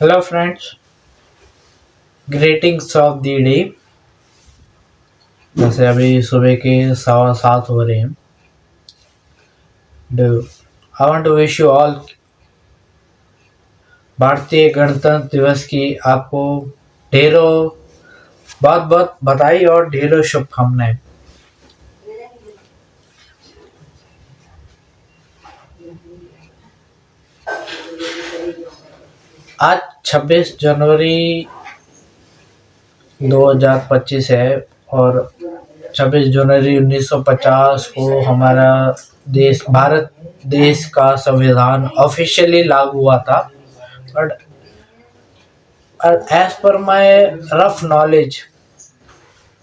Hello friends, greetings of the day. जैसे अभी सुबह के 7:15 हो रहे हैं। I want to wish you all Bharatiya Gantantra दिवस की आपको ढेरों बहुत बहुत बधाई और ढेरों शुभकामनाएं। आज 26 जनवरी 2025 है और 26 जनवरी 1950 को हमारा देश भारत देश का संविधान ऑफिशियली लागू हुआ था। But as per my rough knowledge,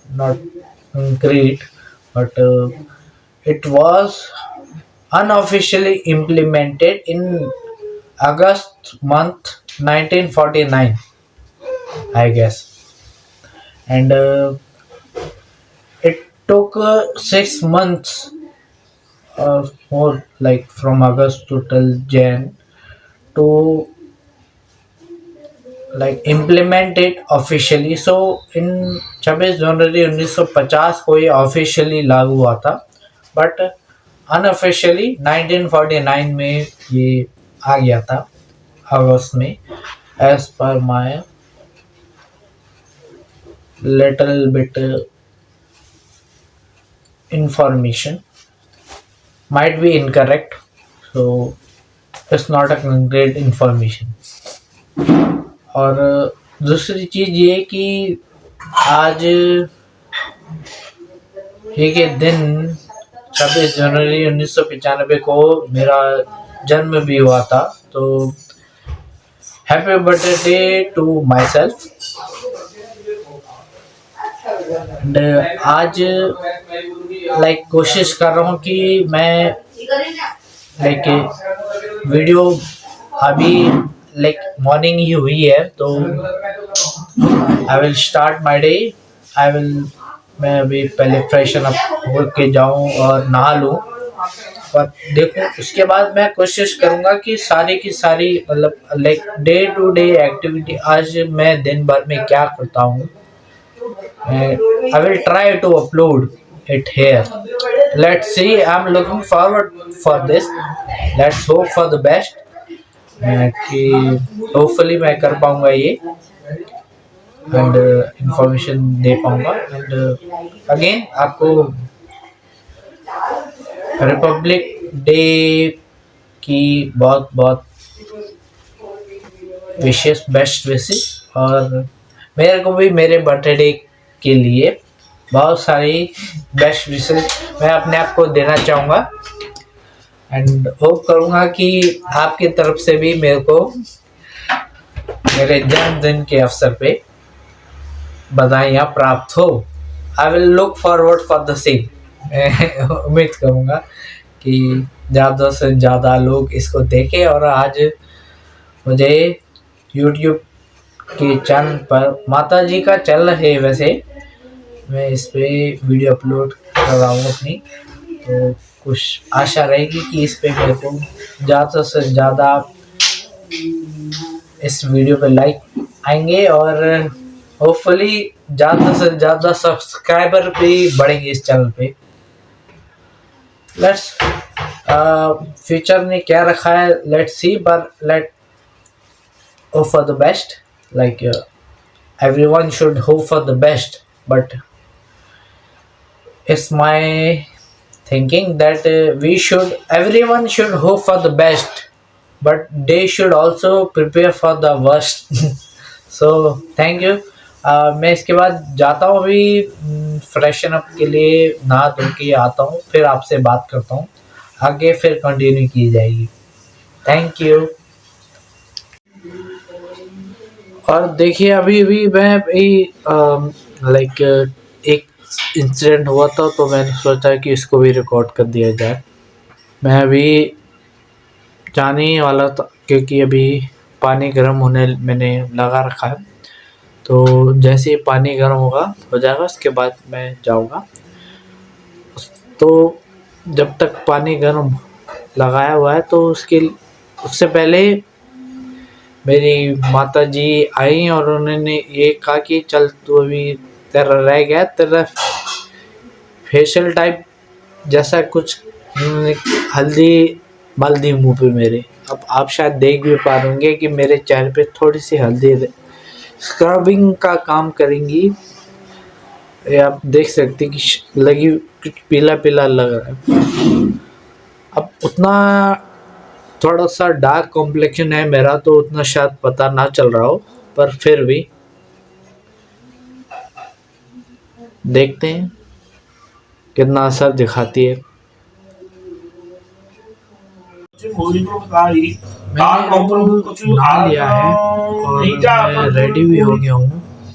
not great, but it was unofficially implemented in August month 1949, I guess, and it took 6 months, more like from August to till Jan, to like implement it officially. So in 26 जनवरी 1950 को ये officially लागू हुआ था, but unofficially 1949 में ये आ गया था अगस्त में, as per my little bit information, might be incorrect, so it's not a great information. और दूसरी चीज ये कि आज ही के दिन 26 जनवरी 1995 को मेरा जन्म भी हुआ था। तो happy birthday to myself. And आज लाइक कोशिश कर रहा हूँ कि मैं लाइक वीडियो अभी लाइक मॉर्निंग ही हुई है, तो I will start my day. मैं अभी पहले फ्रेशन अप होके जाऊं और नहा लूं, पर देखो उसके बाद मैं कोशिश करूंगा कि सारी की सारी मतलब like day to day activity आज मैं दिन भर में क्या करता हूँ, I will try to upload it here. Let's see, I'm looking forward for this. Let's hope for the best, कि होपफुली मैं कर पाऊंगा ये एंड इंफॉर्मेशन दे पाऊंगा। एंड अगेन आपको रिपब्लिक डे की बहुत बहुत विशेष बेस्ट विशेष, और मेरे को भी मेरे बर्थडे के लिए बहुत सारी बेस्ट विशेष मैं अपने आप को देना चाहूँगा। एंड होप करूँगा कि आपकी तरफ से भी मेरे को मेरे जन्मदिन के अवसर पे बधाइयाँ प्राप्त हो। I will look forward for the same. मैं उम्मीद करूँगा कि ज़्यादा से ज़्यादा लोग इसको देखें। और आज मुझे यूट्यूब के चैनल पर माता जी का चैनल है, वैसे मैं इस पे वीडियो अपलोड कर रहा हूँ अपनी, तो कुछ आशा रहेगी कि इस पे मेरे को ज़्यादा से ज़्यादा इस वीडियो पे लाइक आएंगे और होपफुली ज़्यादा से ज़्यादा सब्सक्राइबर भी बढ़ेंगे इस चैनल पे। लेट्स फ्यूचर ने क्या रखा है, let's see, but let hope for the best. Like everyone should hope for the best, but it's my thinking that everyone should hope for the best, but they should also prepare for the worst. So thank you. मैं इसके बाद जाता हूँ, अभी freshen up के लिए नहा धो के आता हूँ, फिर आपसे बात करता हूँ, आगे फिर कंटिन्यू की जाएगी। Thank you. और देखिए अभी अभी मैं लाइक एक इंसिडेंट हुआ था, तो मैंने सोचा कि इसको भी रिकॉर्ड कर दिया जाए। मैं अभी जाने ही वाला था क्योंकि अभी पानी गर्म होने मैंने लगा रखा है, तो जैसे ही पानी गर्म हो जाएगा उसके बाद मैं जाऊंगा। तो जब तक पानी गर्म लगाया हुआ है तो उससे पहले मेरी माता जी आई और उन्होंने ये कहा कि चल तू अभी तेरा रह गया, तेरा फेशियल टाइप जैसा कुछ उन्होंने हल्दी मल दी मुँह पे मेरे। अब आप शायद देख भी पा रहे होंगे कि मेरे चेहरे पे थोड़ी सी हल्दी स्क्रबिंग का काम करेंगी। ये आप देख सकते हैं कि लगी कुछ पीला पीला लग रहा है। अब उतना थोड़ा सा डार्क कॉम्प्लेक्शन है मेरा, तो उतना शायद पता ना चल रहा हो, पर फिर भी देखते हैं कितना असर दिखाती है। मैंने अब नहा लिया है और मैं रेडी भी हो गया हूँ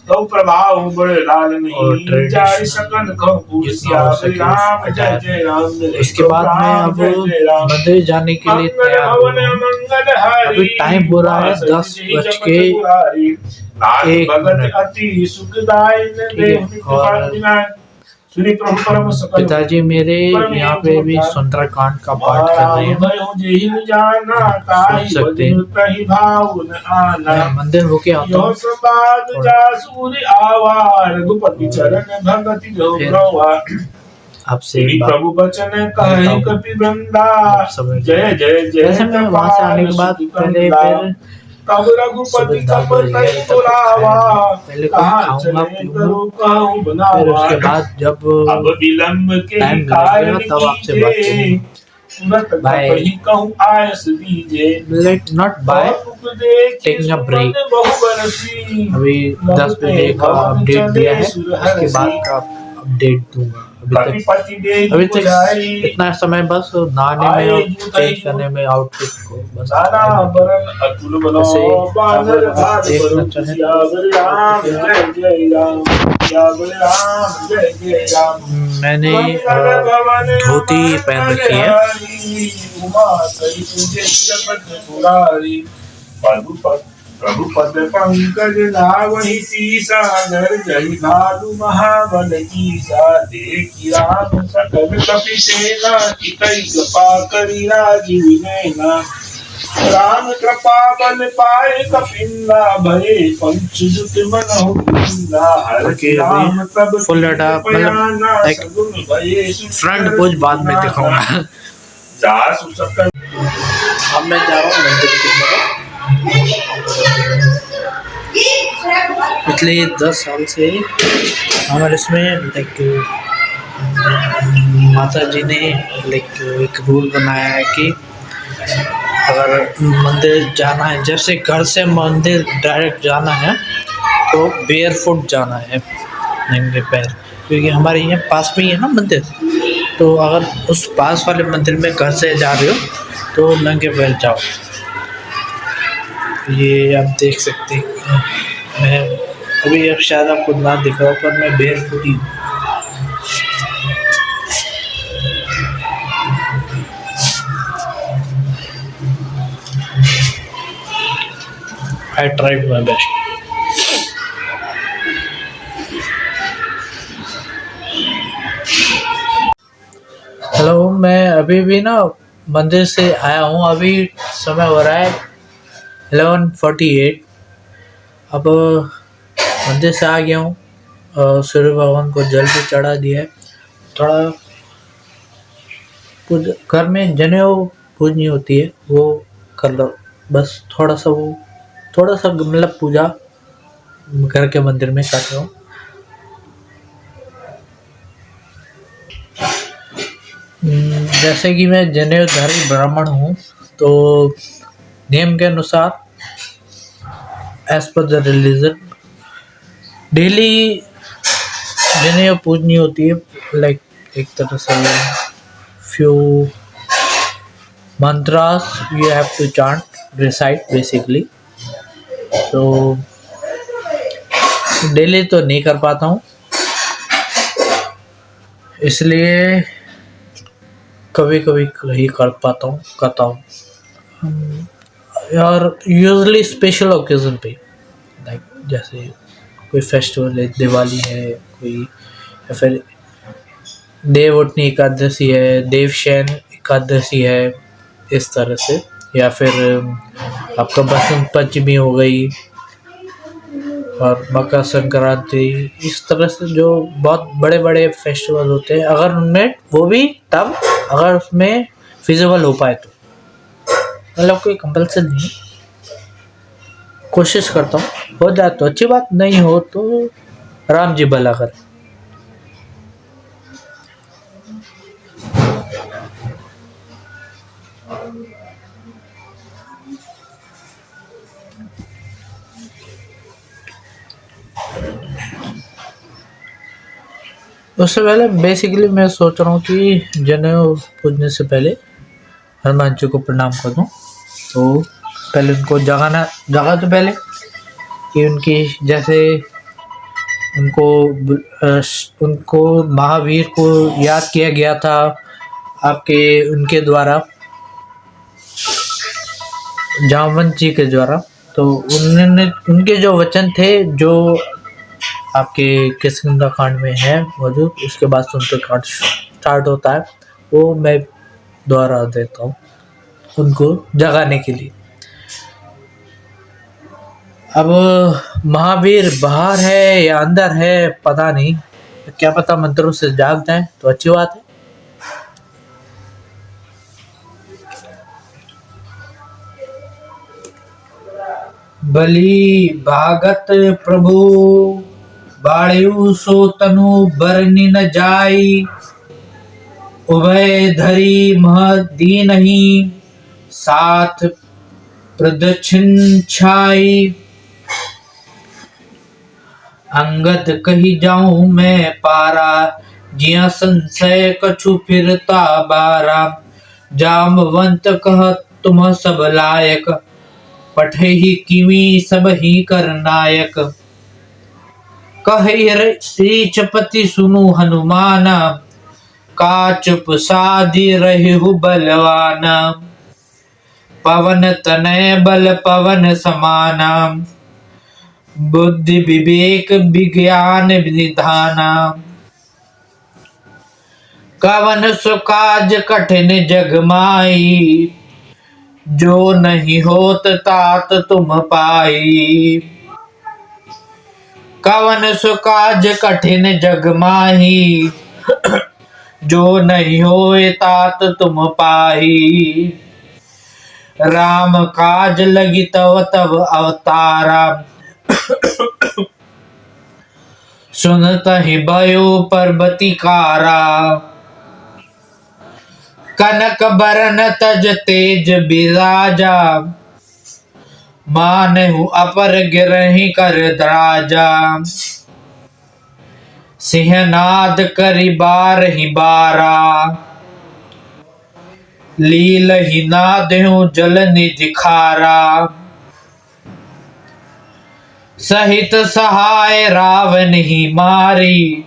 और ट्रेडिशनल जितना हो सके अटायर। उसके बाद मैं अब मंदिर जाने के लिए तैयार हो रहा हूँ। अभी टाइम हो रहा है 10:01। ठीक है, और पिताजी मेरे यहाँ पे भी सुंदरकांड का पाठ कर रहे हैं, सुन सकते हैं। मैं मंदिर होके आता हूँ, आपसे प्रभु बचन कहे कपि वृंदा जय जय जय। वैसे मैं वहाँ से आने के बाद पहले फिर कब रघुपति कब तई बुलावा, पहले कुछ खाऊंगा पीऊंगा, फिर उसके बाद जब टाइम लगेगा तब आपसे बात करूंगा। Bye, let not bye, taking a break. अभी 10 बजे का अपडेट दिया है, उसके बाद का अपडेट दूंगा। अभी तक इतना समय बस नहाने में और चेंज करने में आउटफिट को बस वैसे अगर आप देखना चाहें, मैंने धोती पहन रखी है। प्रभु पद पंकज लावहि सीसा, नर जहि भालु महाबल कीसा। देखि राम सकल कपि सेना, हितै कृपा करि राजीव नैना। राम कृपा बल पाए कपिला, भये पंचजुत मनहु कीला। हर राम तब फुल फ्रंट पोज बाद में दिखाऊंगा। जासु सकल। अब मैं जा रहा हूँ मंदिर की तरफ। पिछले 10 साल से हमारे इसमें लाइक माता जी ने लाइक एक रूल बनाया है कि अगर मंदिर जाना है, जैसे घर से मंदिर डायरेक्ट जाना है तो बेयर फुट जाना है, नंगे पैर, क्योंकि हमारे यहाँ पास में ही है ना मंदिर। तो अगर उस पास वाले मंदिर में घर से जा रहे हो तो नंगे पैर जाओ। ये आप देख सकते हैं, मैं अभी अब शायद आपको ना दिख रहा हो पर मैं बेयर फुट ही हूँ। I tried my best. Hello, मैं अभी भी ना मंदिर से आया हूँ। अभी समय हो रहा है 11:48। अब मंदिर से आ गया हूँ, सूर्य भगवान को जल भी चढ़ा दिया है। थोड़ा घर में जनेऊ पूजनी होती है वो कर लो, बस थोड़ा सा मतलब पूजा घर के मंदिर में कर रहा हूँ। जैसे कि मैं जनेऊधारी ब्राह्मण हूँ, तो नियम के अनुसार as per the religion daily जनेऊ पूजनी होती है। लाइक एक तरह से few mantras you have to chant, recite basically। तो डेली तो नहीं कर पाता हूँ, इसलिए कभी कभी ही करता हूँ। और यूजुअली स्पेशल ओकेजन पे, लाइक जैसे कोई फेस्टिवल है, दिवाली है कोई, या फिर देवउठनी एकादशी है, देवशयन एकादशी है, इस तरह से या फिर आपका बसंत पंचमी हो गई और मकर संक्रांति, इस तरह से जो बहुत बड़े बड़े फेस्टिवल होते हैं, अगर उनमें वो भी तब अगर उसमें फिजिबल हो पाए तो, मतलब कोई कंपल्सन नहीं, कोशिश करता हूँ, हो जाए तो अच्छी बात, नहीं हो तो राम जी भला करे। उससे पहले बेसिकली मैं सोच रहा हूँ कि जनेऊ पूजने से पहले हनुमान जी को प्रणाम कर दूँ। तो पहले उनको जगा तो पहले कि उनकी जैसे उनको उनको महावीर को याद किया गया था आपके उनके द्वारा, जामवंत जी के द्वारा। तो उन्होंने उनके जो वचन थे जो आपके किष्किंधा कांड में है मौजूद, उसके बाद सुंदरकांड स्टार्ट होता है, वो मैं दोहरा देता हूँ उनको जगाने के लिए। अब महावीर बाहर है या अंदर है पता नहीं, क्या पता मंत्रों से जाग जाए तो अच्छी बात है। बलि भागत प्रभु बाड़ियु सो तनु बरनी न जाई, उभय धरी मह दीनहि साथ प्रदक्षिण छाई। अंगद कही जाऊं मैं पारा, जिया संशय कछु फिरता बारा। जामवंत कह तुम सब लायक, पठे ही किमी सब ही कर नायक। कहे रीचपति सुनु हनुमाना, का चुप साधि रहु बलवाना। पवन तनय बल पवन समाना, बुद्धि विवेक विज्ञान निधाना। कवन सुकाज कठिन जग माई, जो नहीं होत तात तुम पाई। कवन सुकाज कठिन जग माही, जो नहीं होए तात तुम पाई। राम काज लगी तव तब अवतारा, सुनत ही भयो पर्वती कारा। कनक बरन तज तेज बिराजा, मानहु अपर गिरहि कर द्राजा। सिंहनाद करि बारहि बारा, लील ही नादहु जल निज खारा। सहित सहाय रावण ही मारी,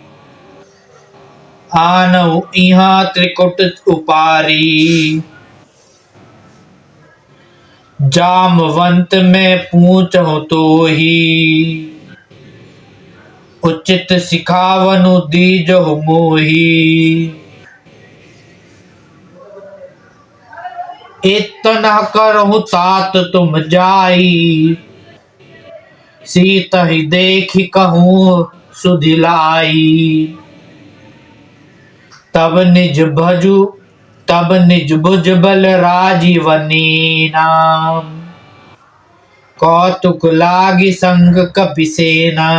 आनऊ इहाँ त्रिकुट उपारी। जामवंत में पूछहु तो ही, उचित सिखावनु दीजहु मोही। इतना करहु तात तुम जाई, सीता ही देखी कहूँ सुधिलाई। तब निज भुज बल राजीवनी नाम, कौतुक लागी संग कपि सेना।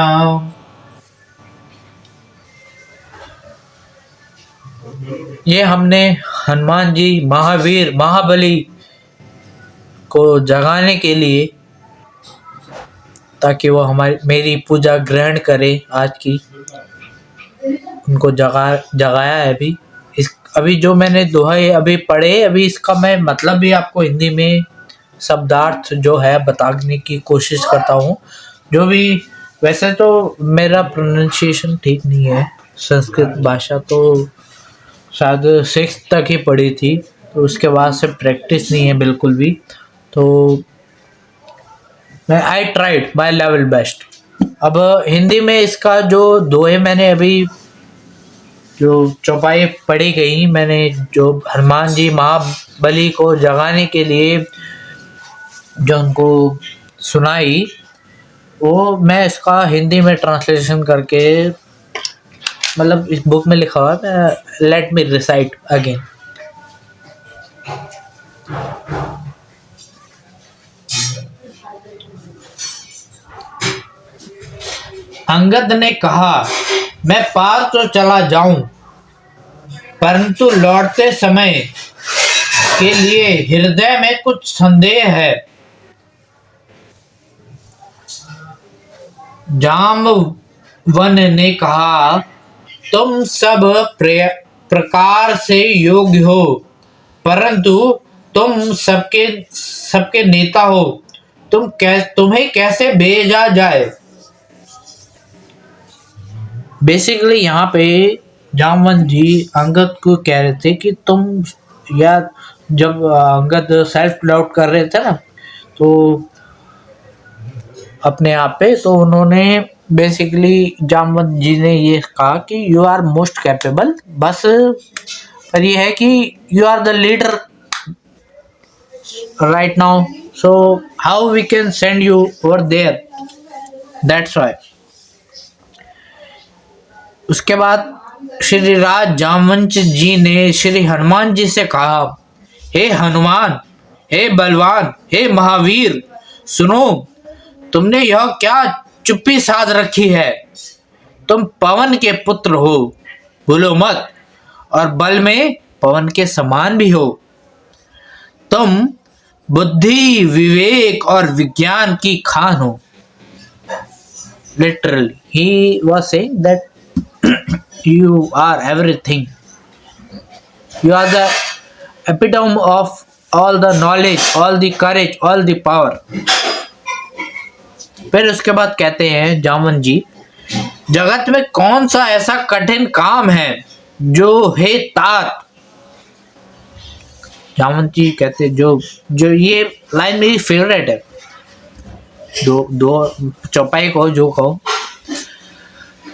ये हमने हनुमान जी महावीर महाबली को जगाने के लिए, ताकि वो मेरी पूजा ग्रहण करे आज की, उनको जगाया है। अभी जो मैंने दोहे अभी पढ़े, अभी इसका मैं मतलब भी आपको हिंदी में शब्दार्थ जो है बताने की कोशिश करता हूँ। जो भी, वैसे तो मेरा प्रोनाउंसिएशन ठीक नहीं है, संस्कृत भाषा तो शायद 6th तक ही पढ़ी थी, तो उसके बाद से प्रैक्टिस नहीं है बिल्कुल भी। तो मैं I tried my level best. अब हिंदी में इसका जो दोहे मैंने अभी जो चौपाई पढ़ी गई, मैंने जो हनुमान जी महाबली को जगाने के लिए जो उनको सुनाई, वो मैं इसका हिंदी में ट्रांसलेशन करके, मतलब इस बुक में लिखा हुआ है, let me recite again. Angad ने कहा, मैं पार तो चला जाऊं, परंतु लौटते समय के लिए हृदय में कुछ संदेह है। जाम्बवन ने कहा, तुम सब प्रकार से योग्य हो, परंतु तुम सबके नेता हो, तुम्हें कैसे भेजा जाए। बेसिकली यहाँ पे जामवंत जी अंगद को कह रहे थे कि तुम, या जब अंगद सेल्फ डाउट कर रहे थे ना, तो अपने आप पे, तो उन्होंने बेसिकली जामवंत जी ने ये कहा कि यू आर मोस्ट कैपेबल, बस पर ये है कि you are the leader right now, so how we can send you over there, that's why. उसके बाद श्री राज जामवंत जी ने श्री हनुमान जी से कहा, हे हनुमान, हे बलवान, हे महावीर, सुनो, तुमने यह क्या चुप्पी साध रखी है। तुम पवन के पुत्र हो, भूलो मत, और बल में पवन के समान भी हो। तुम बुद्धि, विवेक और विज्ञान की खान हो। Literally he was saying that you are everything, you are the epitome of all the knowledge, all the courage, all the power। फिर उसके बाद कहते हैं जामवंत जी, जगत में कौन सा ऐसा कठिन काम है जो हे तात। जामवंत जी कहते, जो ये लाइन मेरी फेवरेट है, दो चौपाई को जो कहो,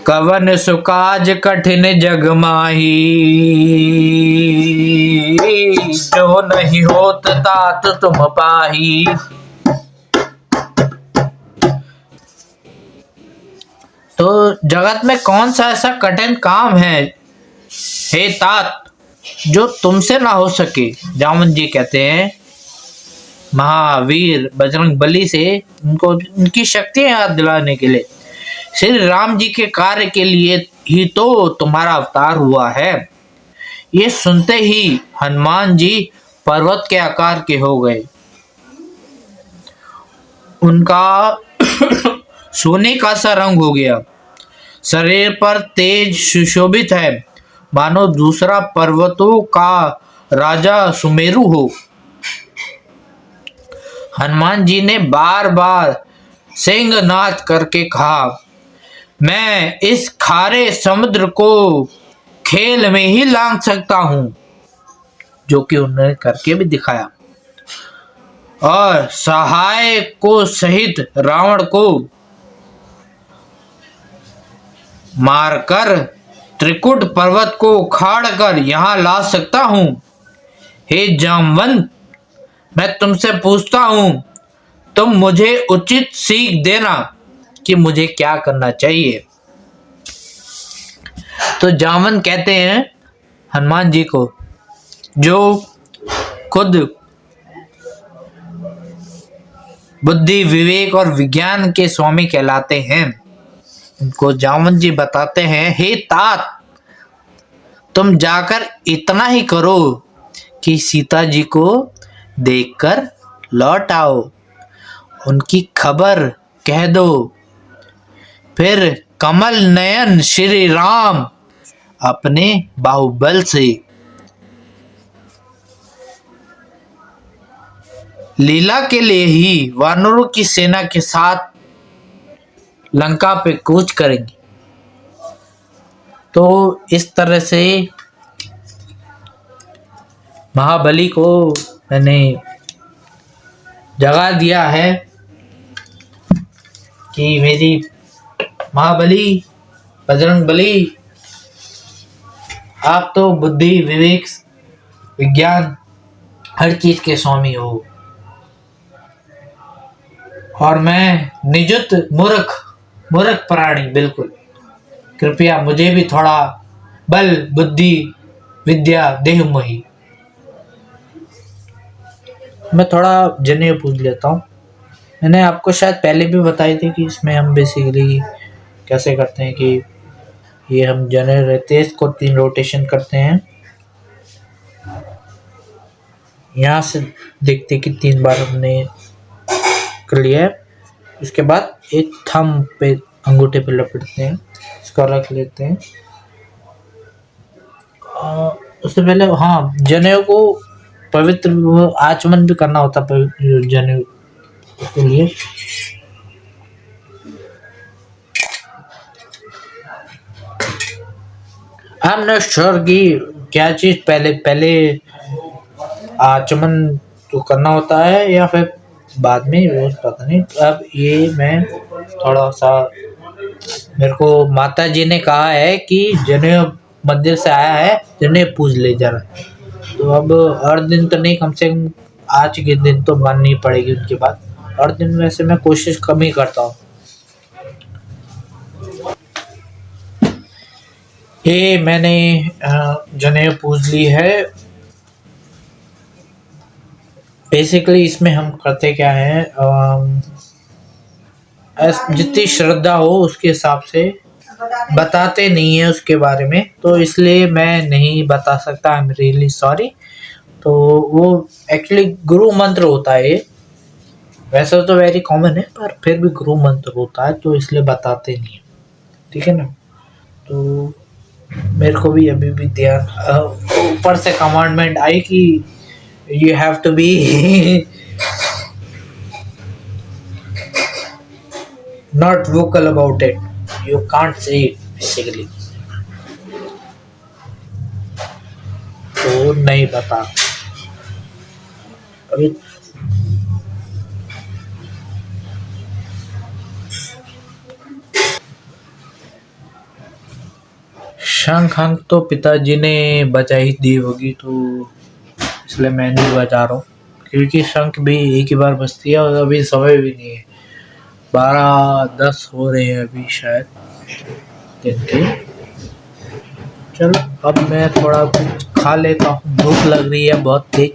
कवन सुकाज कठिन जग माही, जो नहीं होत तात तुम पाही। तो जगत में कौन सा ऐसा कठिन काम है हे तात जो तुमसे ना हो सके। जामवंत जी कहते हैं, महावीर बजरंग बली से उनको उनकी शक्तियां याद दिलाने के लिए, श्री राम जी के कार्य के लिए ही तो तुम्हारा अवतार हुआ है। ये सुनते ही हनुमान जी पर्वत के आकार के हो गए। उनका सोने का सा रंग हो गया, शरीर पर तेज सुशोभित है, मानो दूसरा पर्वतों का राजा सुमेरु हो। हनुमान जी ने बार बार सिंहनाद करके कहा, मैं इस खारे समुद्र को खेल में ही लांघ सकता हूं, जो कि उन्होंने करके भी दिखाया, और सहाय को सहित रावण को मारकर त्रिकुट पर्वत को उखाड़ कर यहां ला सकता हूं। हे जामवंत, मैं तुमसे पूछता हूं, तुम मुझे उचित सीख देना कि मुझे क्या करना चाहिए। तो जामवंत कहते हैं हनुमान जी को, जो खुद बुद्धि, विवेक और विज्ञान के स्वामी कहलाते हैं, उनको जामवंत जी बताते हैं, हे तात, तुम जाकर इतना ही करो कि सीता जी को देखकर लौट आओ, उनकी खबर कह दो, फिर कमल नयन श्री राम अपने बाहुबल से लीला के लिए ही वानरों की सेना के साथ लंका पे कूच करेंगे। तो इस तरह से महाबली को मैंने जगा दिया है कि मेरी महाबली, बजरंग बली, आप तो बुद्धि, विवेक, विज्ञान हर चीज के स्वामी हो। और मैं निजुत मूर्ख मूर्ख प्राणी बिल्कुल। कृपया मुझे भी थोड़ा बल बुद्धि विद्या देह मोही। मैं थोड़ा जनेऊ पूछ लेता हूँ। मैंने आपको शायद पहले भी बताई थी कि इसमें हम बेसिकली कैसे करते हैं कि ये हम जने रहते हैं, इसको 3 रोटेशन करते हैं। यहाँ से देखते हैं कि 3 बार हमने कर लिया है। उसके बाद एक थंब पे अंगूठे पे लपेटते हैं, इसको रख लेते हैं। उससे पहले हाँ, जनेऊ को पवित्र आचमन भी करना होता है पवित्र जनेऊ के लिए। आई एम नॉट श्योर कि क्या चीज पहले पहले आचमन तो करना होता है या फिर बाद में, वो पता नहीं। अब ये मैं थोड़ा सा, मेरे को माता जी ने कहा है कि जनेऊ मंदिर से आया है, जनेऊ पूज ले जरा। तो अब हर दिन तो नहीं, कम से कम आज के दिन तो माननी पड़ेगी उनकी बात। हर दिन वैसे मैं कोशिश कम ही करता हूँ। ये मैंने जनेऊ पूज ली है। बेसिकली इसमें हम करते क्या है, जितनी श्रद्धा हो उसके हिसाब से बताते नहीं है उसके बारे में, तो इसलिए मैं नहीं बता सकता। I am really sorry. तो वो एक्चुअली गुरु मंत्र होता है ये। वैसे तो वेरी कॉमन है, पर फिर भी गुरु मंत्र होता है, तो इसलिए बताते नहीं है। ठीक है ना। तो मेरे को भी अभी भी ध्यान, ऊपर से कमांडमेंट आई कि you have to be not vocal about it, you can't say it basically। तो नहीं बता अभी। शंख अंक तो पिताजी ने बजा ही दी होगी, तो इसलिए मैं नहीं बजा रहा हूँ, क्योंकि शंख भी एक ही बार बजती है और अभी समय भी नहीं है। 12:10 हो रहे हैं अभी शायद दिन के। चलो अब मैं थोड़ा कुछ खा लेता हूँ, भूख लग रही है बहुत तेज।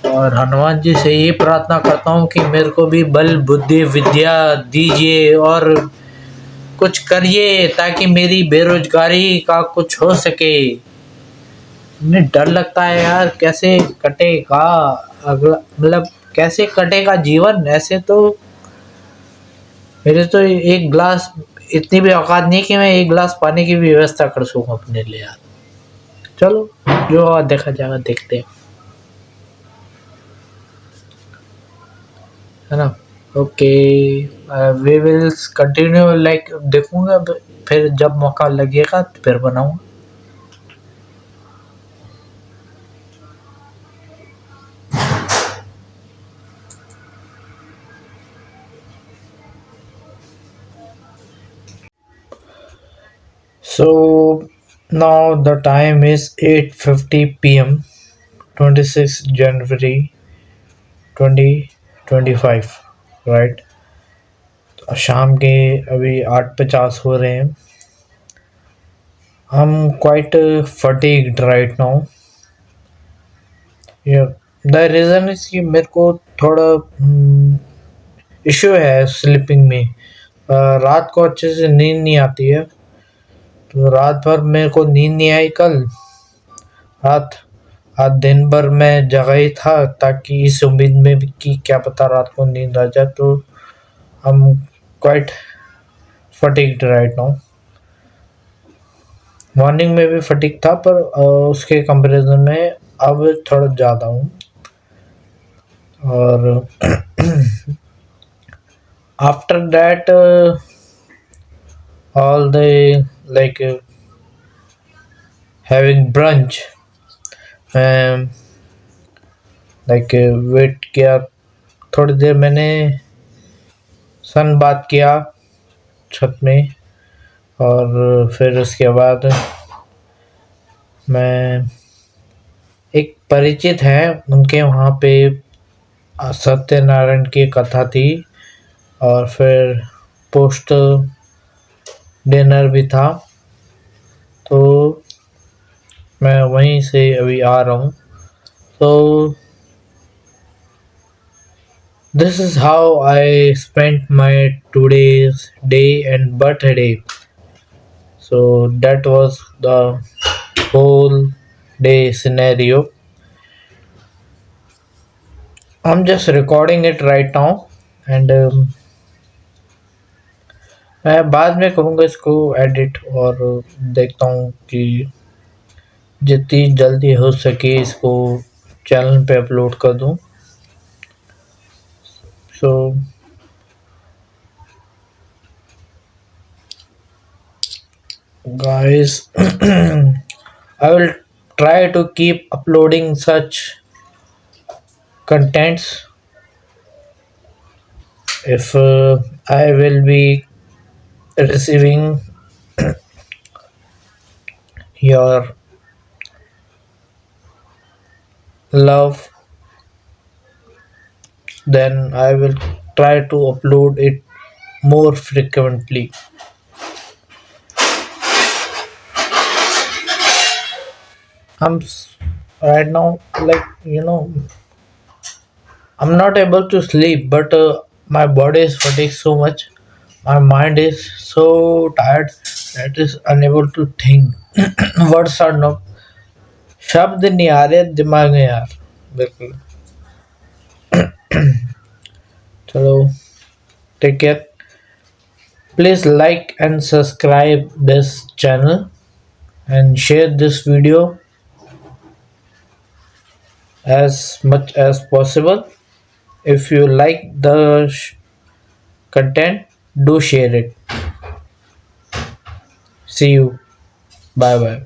और हनुमान जी से ये प्रार्थना करता हूँ कि मेरे को भी बल बुद्धि विद्या दीजिए और कुछ करिए ताकि मेरी बेरोजगारी का कुछ हो सके। मुझे डर लगता है यार, कैसे कटेगा अगला, मतलब कैसे कटेगा जीवन। ऐसे तो मेरे तो एक गिलास, इतनी भी औकात नहीं कि मैं एक गिलास पानी की भी व्यवस्था कर सकूं अपने लिए यार। चलो जो होगा देखा जाएगा, देखते हैं, है ना। Okay, we will continue, like देखूंगा फिर जब मौका लगेगा तो फिर बनाऊंगा। So now the time is 8:50 p.m. 26 January 2025, right. तो शाम के अभी 8:50 हो रहे हैं। हम quite fatigued right now. The reason is कि मेरे को थोड़ा इशू है स्लीपिंग में। रात को अच्छे से नींद नहीं आती है, तो रात भर मेरे को नींद नहीं आई कल रात। आज दिन भर मैं जगा ही था, ताकि इस उम्मीद में भी कि क्या पता रात को नींद आ जाए। तो हम quite fatigued right now. Morning में भी फटीग था, पर उसके कंपैरिजन में अब थोड़ा ज़्यादा हूँ। और after that all the like having brunch, like wait किया थोड़ी देर, मैंने सन बात किया छत में। और फिर उसके बाद मैं एक परिचित हैं उनके वहाँ पे सत्यनारायण की कथा थी और फिर पोस्ट डिनर भी था, तो मैं वहीं से अभी आ रहा हूँ। तो this is how I spent my today's day and birthday. So that was the whole day scenario. I'm just recording it right now and मैं बाद में करूँगा इसको एडिट और देखता हूँ कि जितनी जल्दी हो सके इसको चैनल पे अपलोड कर दूँ। So guys, I will try to keep uploading such contents if I will be receiving your love, then I will try to upload it more frequently. Right now, like, I'm not able to sleep, but my body is fatigued so much. My mind is so tired that is unable to think. Words are not, शब्द नहीं आ रहे दिमाग में यार, बिल्कुल। चलो, take care. Please like and subscribe this channel and share this video as much as possible. If you like the content, do share it. See you. Bye bye.